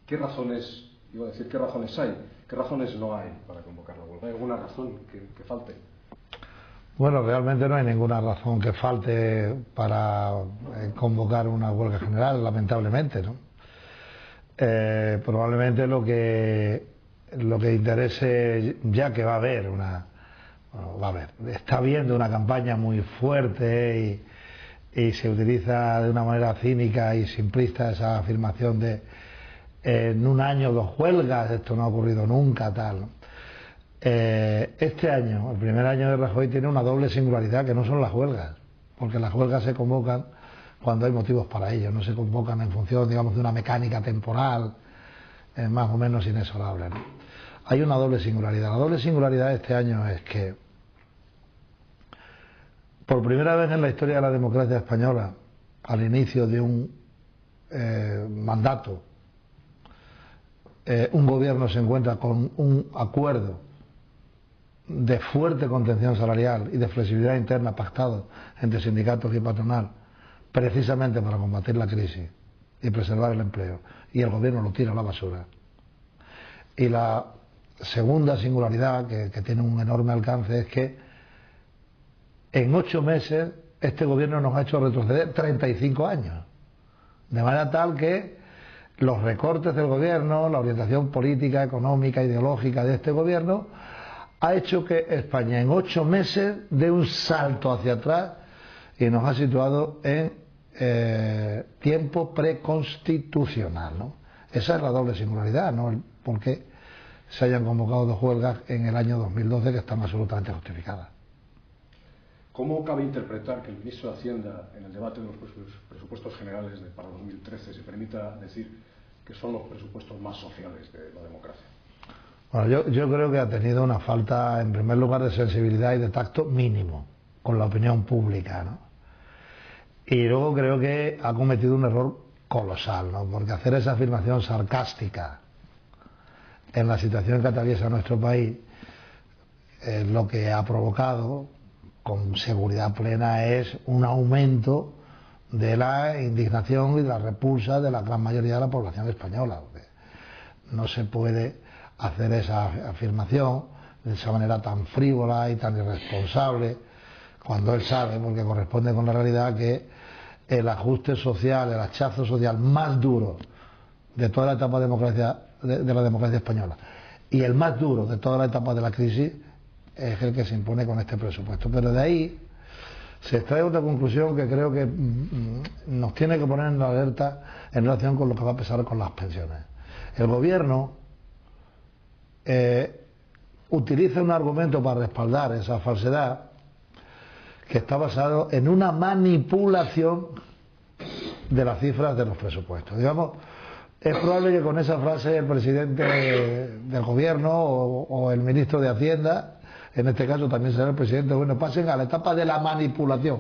¿qué razones, iba a decir, qué razones hay? ¿Qué razones no hay para convocar la huelga? ¿Hay alguna razón que falte? Bueno, realmente no hay ninguna razón que falte para convocar una huelga general, lamentablemente, ¿no? Probablemente lo que interese, ya que va a haber está habiendo una campaña muy fuerte y se utiliza de una manera cínica y simplista esa afirmación de en un año 2 huelgas, esto no ha ocurrido nunca, tal, ¿no? Este año, el primer año de Rajoy, tiene una doble singularidad que no son las huelgas, porque las huelgas se convocan cuando hay motivos para ello, no se convocan en función, digamos, de una mecánica temporal más o menos inexorable, ¿no? Hay una doble singularidad. La doble singularidad de este año es que por primera vez en la historia de la democracia española, al inicio de un mandato, un gobierno se encuentra con un acuerdo de fuerte contención salarial y de flexibilidad interna pactado entre sindicatos y patronal, precisamente para combatir la crisis y preservar el empleo, y el gobierno lo tira a la basura. Y la segunda singularidad, que tiene un enorme alcance, es que en 8 meses este gobierno nos ha hecho retroceder 35 años, de manera tal que los recortes del gobierno, la orientación política, económica, ideológica de este gobierno ha hecho que España en 8 meses dé un salto hacia atrás y nos ha situado en tiempo preconstitucional, ¿no? Esa es la doble singularidad, ¿no? El por qué se hayan convocado 2 huelgas en el año 2012 que están absolutamente justificadas. ¿Cómo cabe interpretar que el ministro de Hacienda, en el debate de los presupuestos generales para 2013, se permita decir que son los presupuestos más sociales de la democracia? Bueno, yo creo que ha tenido una falta, en primer lugar, de sensibilidad y de tacto mínimo con la opinión pública, ¿no? Y luego creo que ha cometido un error colosal, ¿no? Porque hacer esa afirmación sarcástica en la situación que atraviesa nuestro país, lo que ha provocado con seguridad plena es un aumento de la indignación y de la repulsa de la gran mayoría de la población española. No se puede hacer esa afirmación de esa manera tan frívola y tan irresponsable, cuando él sabe, porque corresponde con la realidad, que el ajuste social, el hachazo social más duro de toda la etapa de la democracia española y el más duro de toda la etapa de la crisis es el que se impone con este presupuesto. Pero de ahí se extrae otra conclusión que creo que nos tiene que poner en la alerta en relación con lo que va a pasar con las pensiones. El gobierno utiliza un argumento para respaldar esa falsedad que está basado en una manipulación de las cifras de los presupuestos. Digamos, es probable que con esa frase el presidente del gobierno o el ministro de Hacienda, en este caso también será el presidente, bueno, pasen a la etapa de la manipulación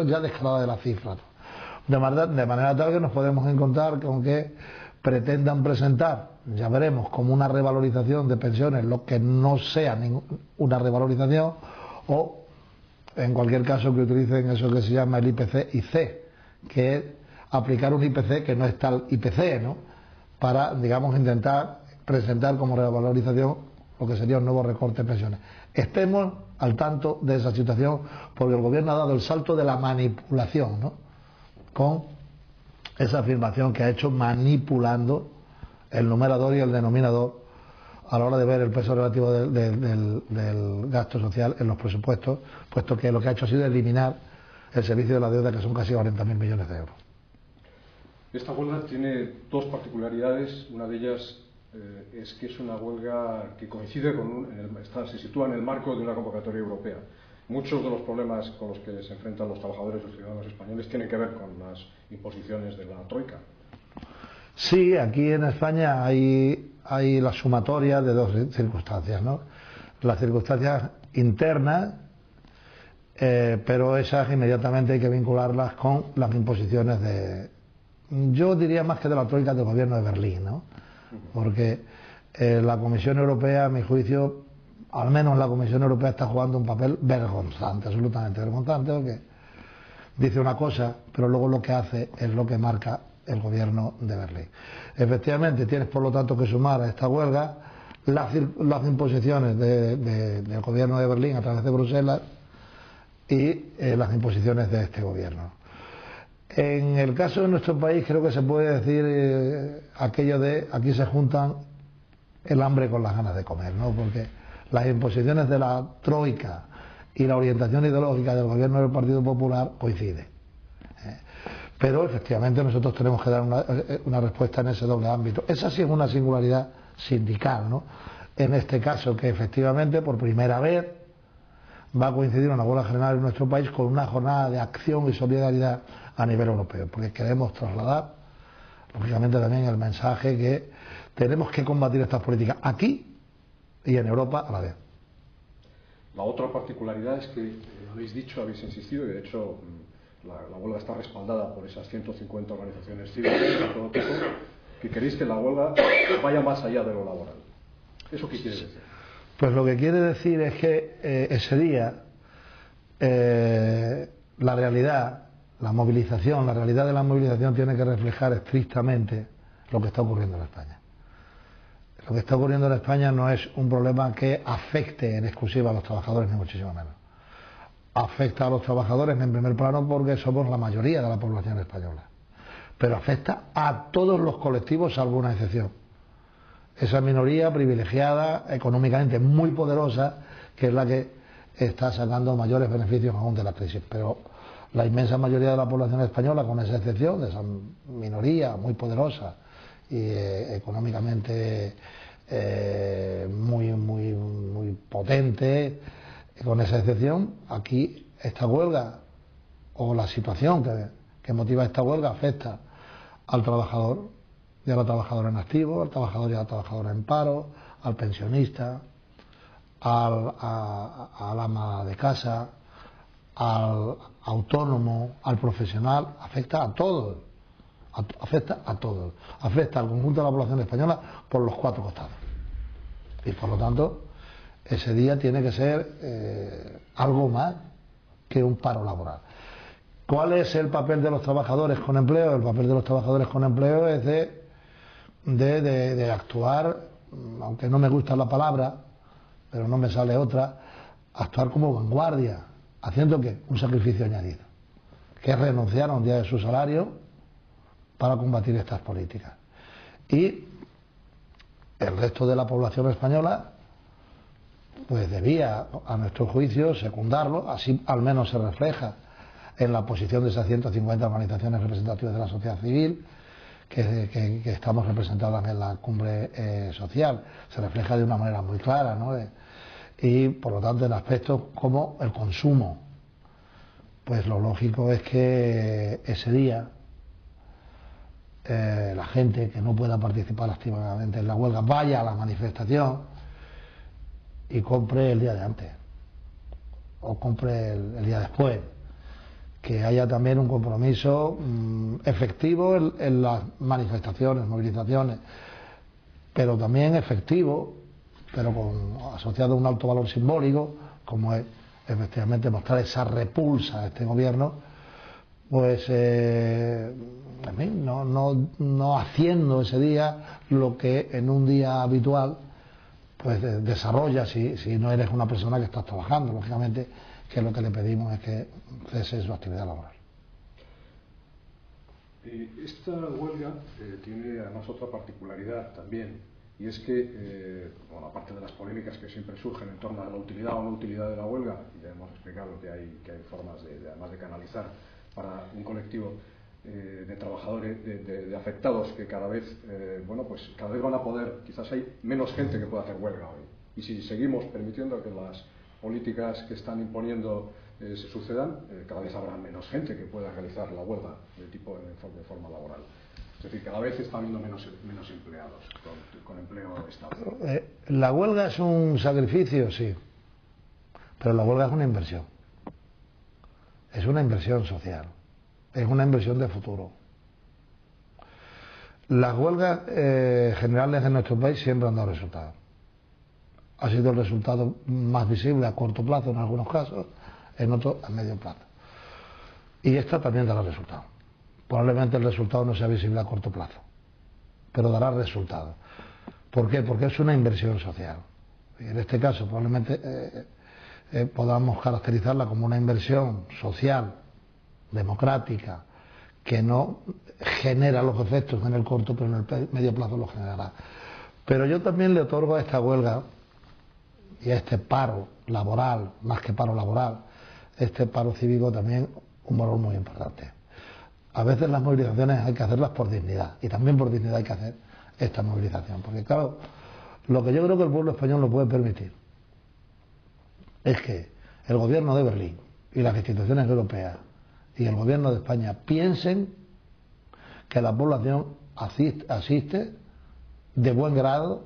ya descarada de las cifras. De manera tal que nos podemos encontrar con que pretendan presentar, ya veremos, como una revalorización de pensiones, lo que no sea una revalorización, o en cualquier caso que utilicen eso que se llama el IPC-IC, que es aplicar un IPC que no es tal IPC, ¿no? Para, digamos, intentar presentar como revalorización lo que sería un nuevo recorte de pensiones. Estemos al tanto de esa situación, porque el gobierno ha dado el salto de la manipulación, ¿no? Con esa afirmación que ha hecho manipulando el numerador y el denominador a la hora de ver el peso relativo del gasto social en los presupuestos, puesto que lo que ha hecho ha sido eliminar el servicio de la deuda, que son casi 40.000 millones de euros. Esta huelga tiene 2 particularidades. Una de ellas es que es una huelga que coincide se sitúa en el marco de una convocatoria europea. Muchos de los problemas con los que se enfrentan los trabajadores y los ciudadanos españoles tienen que ver con las imposiciones de la Troika. Sí, aquí en España hay la sumatoria de 2 circunstancias, ¿no? Las circunstancias internas, pero esas inmediatamente hay que vincularlas con las imposiciones yo diría más que de la Troika, del gobierno de Berlín, ¿no? Porque la Comisión Europea, a mi juicio, al menos la Comisión Europea está jugando un papel vergonzante, absolutamente vergonzante, porque dice una cosa, pero luego lo que hace es lo que marca el gobierno de Berlín. Efectivamente, tienes por lo tanto que sumar a esta huelga las imposiciones del gobierno de Berlín a través de Bruselas y las imposiciones de este gobierno. En el caso de nuestro país creo que se puede decir aquello de aquí se juntan el hambre con las ganas de comer, ¿no? Porque las imposiciones de la troika y la orientación ideológica del gobierno del Partido Popular coinciden. Pero efectivamente nosotros tenemos que dar una respuesta en ese doble ámbito. Esa sí es una singularidad sindical, ¿no? En este caso, que efectivamente por primera vez va a coincidir una huelga general en nuestro país con una jornada de acción y solidaridad a nivel europeo, porque queremos trasladar, lógicamente, también el mensaje que tenemos que combatir estas políticas aquí y en Europa a la vez. La otra particularidad es que habéis dicho, habéis insistido, y de hecho la huelga está respaldada por esas 150 organizaciones cívicas de todo tipo, que queréis que la huelga vaya más allá de lo laboral. ¿Eso qué quiere decir? Pues lo que quiere decir es que ese día la realidad, la realidad de la movilización tiene que reflejar estrictamente lo que está ocurriendo en España. Lo que está ocurriendo en España no es un problema que afecte en exclusiva a los trabajadores, ni muchísimo menos. Afecta a los trabajadores en primer plano porque somos la mayoría de la población española. Pero afecta a todos los colectivos salvo una excepción. Esa minoría privilegiada, económicamente muy poderosa, que es la que está sacando mayores beneficios aún de la crisis. Pero la inmensa mayoría de la población española, con esa excepción de esa minoría muy poderosa y económicamente muy potente, con esa excepción, aquí esta huelga o la situación que motiva esta huelga afecta al trabajador y a la trabajadora en activo, al trabajador y a la trabajadora en paro, al pensionista, al ama de casa, al autónomo, al profesional, afecta a todos, afecta al conjunto de la población española por los cuatro costados. Y por lo tanto, ese día tiene que ser algo más que un paro laboral. ¿Cuál es el papel de los trabajadores con empleo? El papel de los trabajadores con empleo es de actuar, aunque no me gusta la palabra, pero no me sale otra, actuar como vanguardia, haciendo ¿qué? Un sacrificio añadido, que es renunciar a un día de su salario para combatir estas políticas. Y el resto de la población española pues debía, a nuestro juicio, secundarlo, así al menos se refleja en la posición de esas 150 organizaciones representativas de la sociedad civil que estamos representadas en la cumbre social. Se refleja de una manera muy clara, ¿no? Y por lo tanto en aspectos como el consumo, pues lo lógico es que ese día la gente que no pueda participar activamente en la huelga vaya a la manifestación y compre el día de antes o compre el día después, que haya también un compromiso efectivo en las manifestaciones, movilizaciones, pero también efectivo, pero asociado a un alto valor simbólico, como es efectivamente mostrar esa repulsa a este gobierno, pues en fin, no haciendo ese día lo que en un día habitual pues desarrolla si no eres una persona que estás trabajando, lógicamente, que lo que le pedimos es que cese su actividad laboral. Esta huelga tiene además otra particularidad también, y es que, bueno, aparte de las polémicas que siempre surgen en torno a la utilidad o no utilidad de la huelga, y ya hemos explicado que hay formas además de canalizar para un colectivo de trabajadores, de afectados que cada vez, bueno, pues cada vez van a poder, quizás hay menos gente que pueda hacer huelga hoy. Y si seguimos permitiendo que las políticas que están imponiendo se sucedan, cada vez habrá menos gente que pueda realizar la huelga de forma laboral. Es decir, cada vez está habiendo menos empleados con empleo estable. La huelga es un sacrificio, sí, pero la huelga es una inversión. Es una inversión social. Es una inversión de futuro. Las huelgas generales de nuestro país siempre han dado resultados. Ha sido el resultado más visible a corto plazo en algunos casos, en otros a medio plazo. Y esta también dará resultados. probablemente el resultado no sea visible a corto plazo, pero dará resultado. ¿Por qué? Porque es una inversión social. Y en este caso probablemente podamos caracterizarla como una inversión social, democrática, que no genera los efectos en el corto, pero en el medio plazo los generará. Pero yo también le otorgo a esta huelga y a este paro laboral, más que paro laboral, este paro cívico también un valor muy importante. A veces las movilizaciones hay que hacerlas por dignidad, y también por dignidad hay que hacer esta movilización, porque claro, lo que yo creo que el pueblo español no puede permitir es que el gobierno de Berlín y las instituciones europeas y el gobierno de España piensen que la población asiste de buen grado,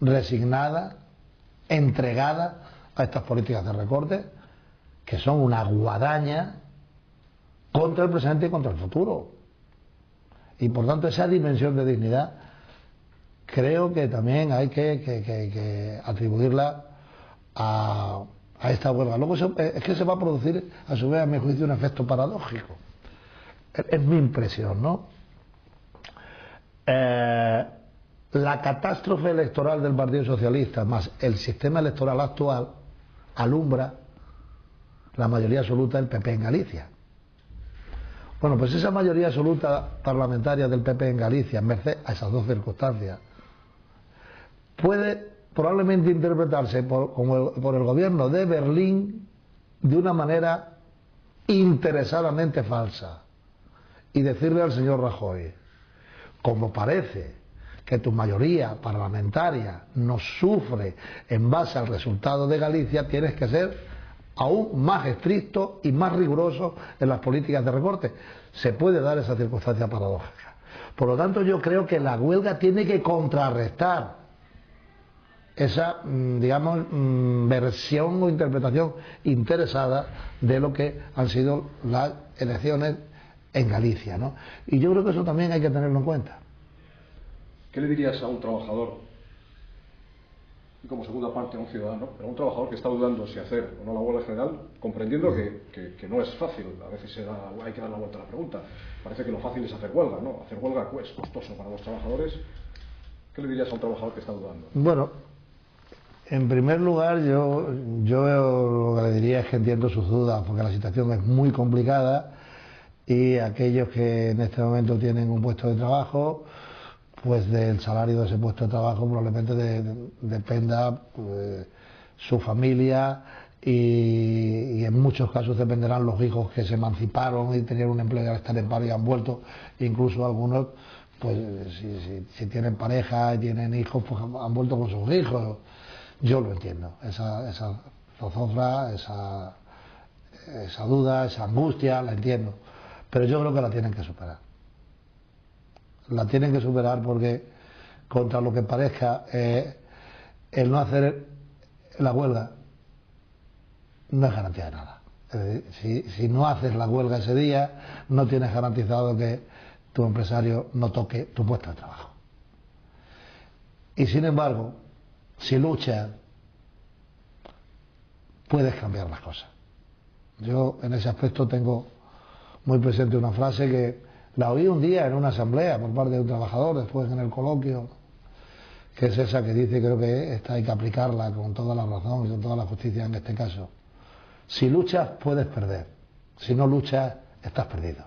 resignada, entregada a estas políticas de recorte, que son una guadaña contra el presente y contra el futuro. Y por tanto esa dimensión de dignidad creo que también hay que atribuirla a esta huelga. Luego es que se va a producir, a su vez, a mi juicio, un efecto paradójico. Es mi impresión, ¿no? La catástrofe electoral del Partido Socialista más el sistema electoral actual alumbra la mayoría absoluta del PP en Galicia. Bueno, pues esa mayoría absoluta parlamentaria del PP en Galicia, en merced a esas dos circunstancias, puede probablemente interpretarse por el gobierno de Berlín de una manera interesadamente falsa y decirle al señor Rajoy, como parece que tu mayoría parlamentaria no sufre en base al resultado de Galicia, tienes que ser aún más estricto y más riguroso en las políticas de recorte. Se puede dar esa circunstancia paradójica. Por lo tanto, yo creo que la huelga tiene que contrarrestar esa, digamos, versión o interpretación interesada de lo que han sido las elecciones en Galicia, ¿no? Y yo creo que eso también hay que tenerlo en cuenta. ¿Qué le dirías a un trabajador, y como segunda parte a un ciudadano, pero a un trabajador que está dudando si hacer o no la huelga general, comprendiendo que no es fácil? A veces hay que dar la vuelta a la pregunta. Parece que lo fácil es hacer huelga, ¿no? Hacer huelga es costoso para los trabajadores. ¿Qué le dirías a un trabajador que está dudando? Bueno, en primer lugar, yo lo que le diría es que entiendo sus dudas, porque la situación es muy complicada y aquellos que en este momento tienen un puesto de trabajo, pues del salario de ese puesto de trabajo probablemente dependa su familia y en muchos casos dependerán los hijos que se emanciparon y tenían un empleo y ahora están en paro y han vuelto, incluso algunos, pues si tienen pareja y tienen hijos, pues han vuelto con sus hijos. Yo lo entiendo, esa zozobra, esa duda, esa angustia, la entiendo, pero yo creo que la tienen que superar. La tienen que superar porque, contra lo que parezca, el no hacer la huelga no es garantía de nada. Es decir, si no haces la huelga ese día, no tienes garantizado que tu empresario no toque tu puesto de trabajo. Y sin embargo, si luchas, puedes cambiar las cosas. Yo en ese aspecto tengo muy presente una frase que la oí un día en una asamblea por parte de un trabajador, después en el coloquio, que es esa que dice, creo que esta hay que aplicarla con toda la razón y con toda la justicia en este caso. Si luchas, puedes perder. Si no luchas, estás perdido.